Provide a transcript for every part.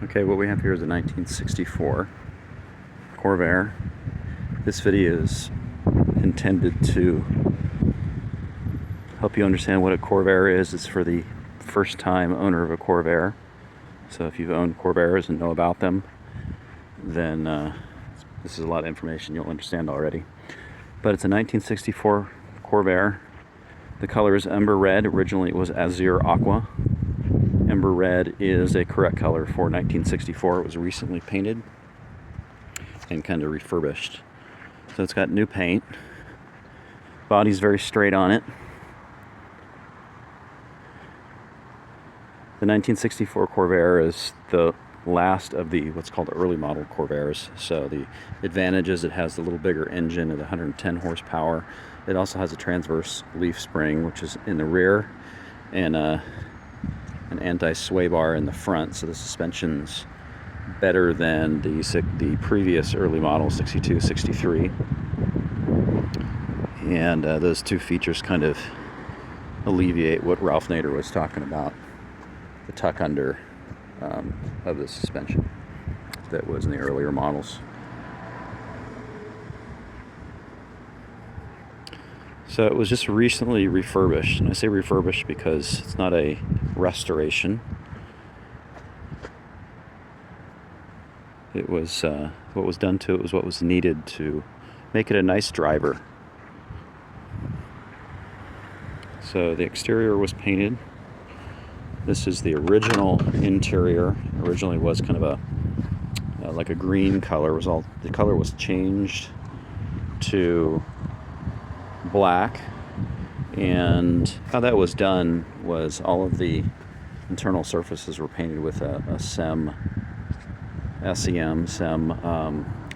Okay, what we have here is a 1964 Corvair. This video is intended to help you understand what a Corvair is. It's for the first time owner of a Corvair. So if you've owned Corvairs and know about them, then this is a lot of information you'll understand already. But it's a 1964 Corvair. The color is Ember Red. Originally it was Azure Aqua. Ember Red is a correct color for 1964. It was recently painted and kind of refurbished. So it's got new paint. Body's very straight on it. The 1964 Corvair is the last of the what's called early model Corvairs. So the advantage is it has the little bigger engine at 110 horsepower. It also has a transverse leaf spring, which is in the rear, and an anti-sway bar in the front, so the suspension's better than the previous early model 62, 63. And those two features kind of alleviate what Ralph Nader was talking about, the tuck under of the suspension that was in the earlier models. So it was just recently refurbished, and I say refurbished because it's not a restoration. It was what was done to it was what was needed to make it a nice driver. So the exterior was painted. This is the original interior. Originally was kind of a like a green color. The color was changed to black, and how that was done was all of the internal surfaces were painted with a SEM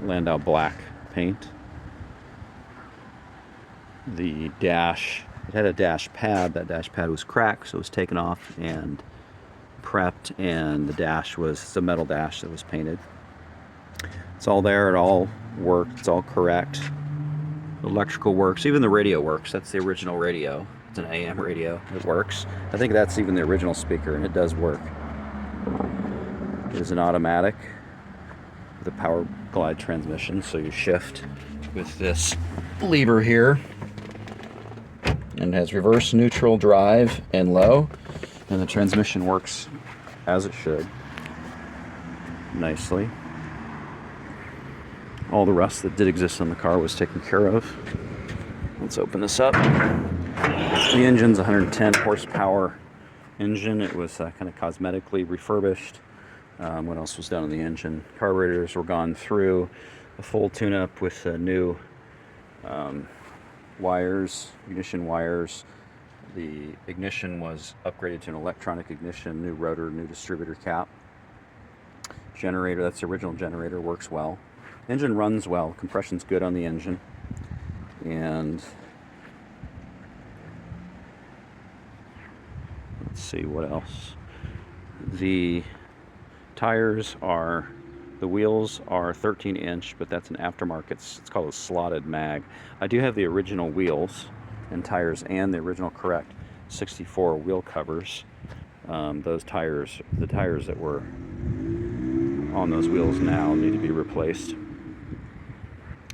Landau black paint. The dash, it had a dash pad. That dash pad was cracked, so it was taken off and prepped, and the dash was a metal dash that was painted. It's all there, it all worked, it's all correct. The electrical works, even the radio works. That's the original radio. It's an AM radio. It works. I think that's even the original speaker, and it does work. It is an automatic with a power glide transmission, so you shift with this lever here, and it has reverse, neutral, drive, and low, and the transmission works as it should, nicely. All the rust that did exist on the car was taken care of. Let's open this up. The engine's 110 horsepower engine. It was kind of cosmetically refurbished. What else was done on the engine? Carburetors were gone through. A full tune-up with new wires, ignition wires. The ignition was upgraded to an electronic ignition, new rotor, new distributor cap. Generator, that's the original generator, works well. Engine runs well, compression's good on the engine, and let's see what else. The wheels are 13-inch, but that's an aftermarket. It's called a slotted mag. I do have the original wheels and tires and the original correct 64 wheel covers. Those tires, the tires that were on those wheels now, need to be replaced.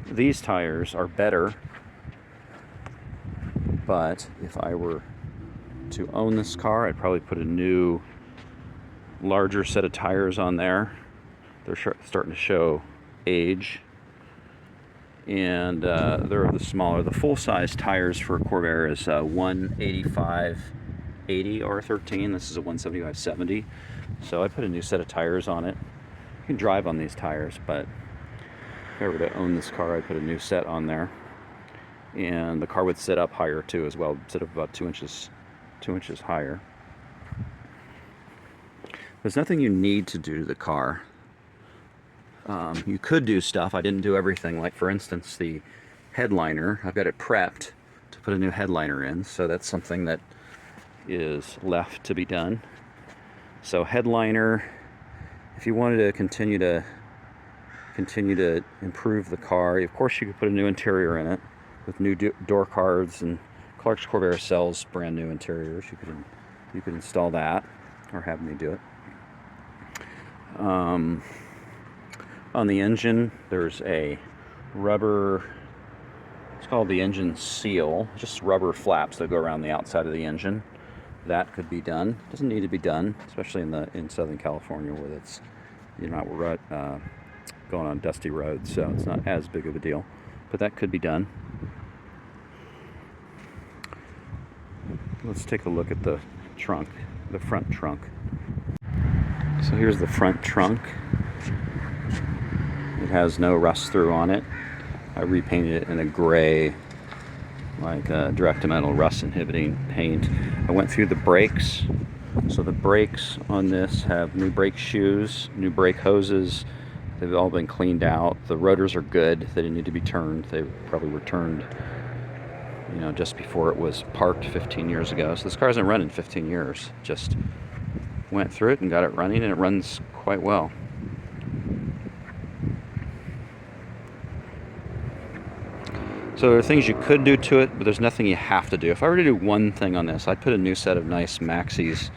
These tires are better, but if I were to own this car, I'd probably put a new, larger set of tires on there. They're starting to show age, and they're the smaller. The full-size tires for a Corvair is 185/80 R13. This is a 175/70. So I put a new set of tires on it. You can drive on these tires, but if I were to own this car, I'd put a new set on there, and the car would sit up higher too as well. Sit up about 2 inches higher. There's nothing you need to do to the car. You could do stuff. I didn't do everything. Like, for instance, the headliner, I've got it prepped to put a new headliner in, so that's something that is left to be done. So headliner, if you wanted to continue to improve the car, of course you could put a new interior in it with new door cards, and Clark's Corvair sells brand new interiors. You could install that or have me do it. On the engine, there's a rubber, it's called the engine seal, just rubber flaps that go around the outside of the engine. That could be done. Doesn't need to be done, especially in Southern California, where it's, you're not going on dusty roads, so it's not as big of a deal. But that could be done. Let's take a look at the trunk, the front trunk. So here's the front trunk. It has no rust through on it. I repainted it in a gray, like direct to metal rust inhibiting paint. I went through the brakes. So the brakes on this have new brake shoes, new brake hoses. They've all been cleaned out. The rotors are good. They didn't need to be turned. They probably were turned, you know, just before it was parked 15 years ago. So this car hasn't run in 15 years. Just went through it and got it running, and it runs quite well. So there are things you could do to it, but there's nothing you have to do. If I were to do one thing on this, I'd put a new set of nice Maxxis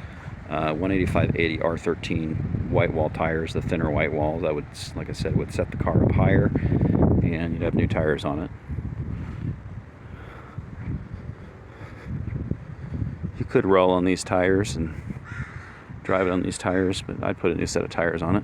185/80 R13 white wall tires, the thinner white walls. That would, like I said, would set the car up higher, and you'd have new tires on it. You could roll on these tires and drive it on these tires, but I'd put a new set of tires on it.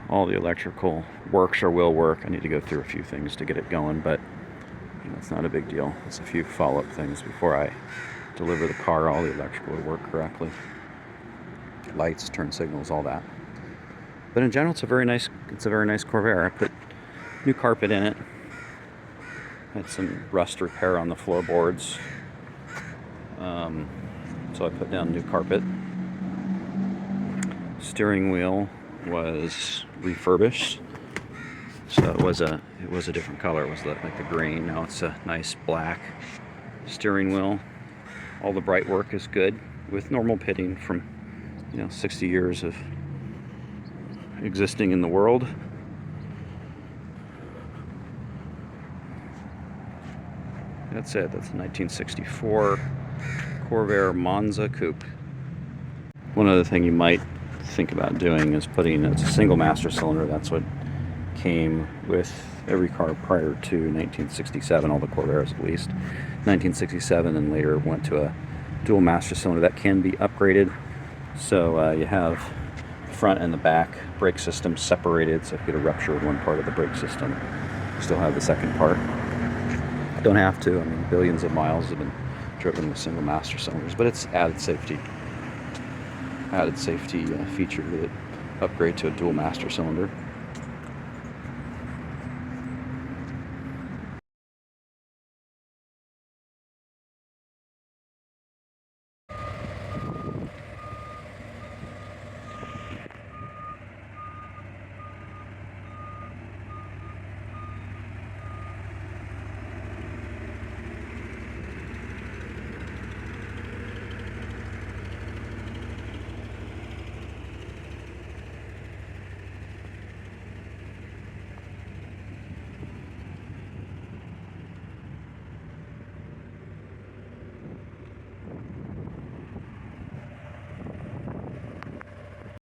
All the electrical works or will work. I need to go through a few things to get it going, but you know, it's not a big deal. It's a few follow-up things before I deliver the car. All the electrical will work correctly. Lights, turn signals, all that. But in general, it's a very nice Corvair. I put new carpet in it. Had some rust repair on the floorboards, so I put down new carpet. Steering wheel was refurbished, so it was a different color. It was like the green. Now it's a nice black steering wheel. All the bright work is good with normal pitting from 60 years of existing in the world. That's it. That's a 1964 Corvair Monza coupe. One other thing you might think about doing is it's a single master cylinder. That's what came with every car prior to 1967, all the Corvairs at least. 1967, and later went to a dual master cylinder. That can be upgraded. So you have the front and the back brake system separated, so if you get a rupture in one part of the brake system, you still have the second part. Don't have to. I mean, billions of miles have been driven with single master cylinders, but it's added safety feature to upgrade to a dual master cylinder.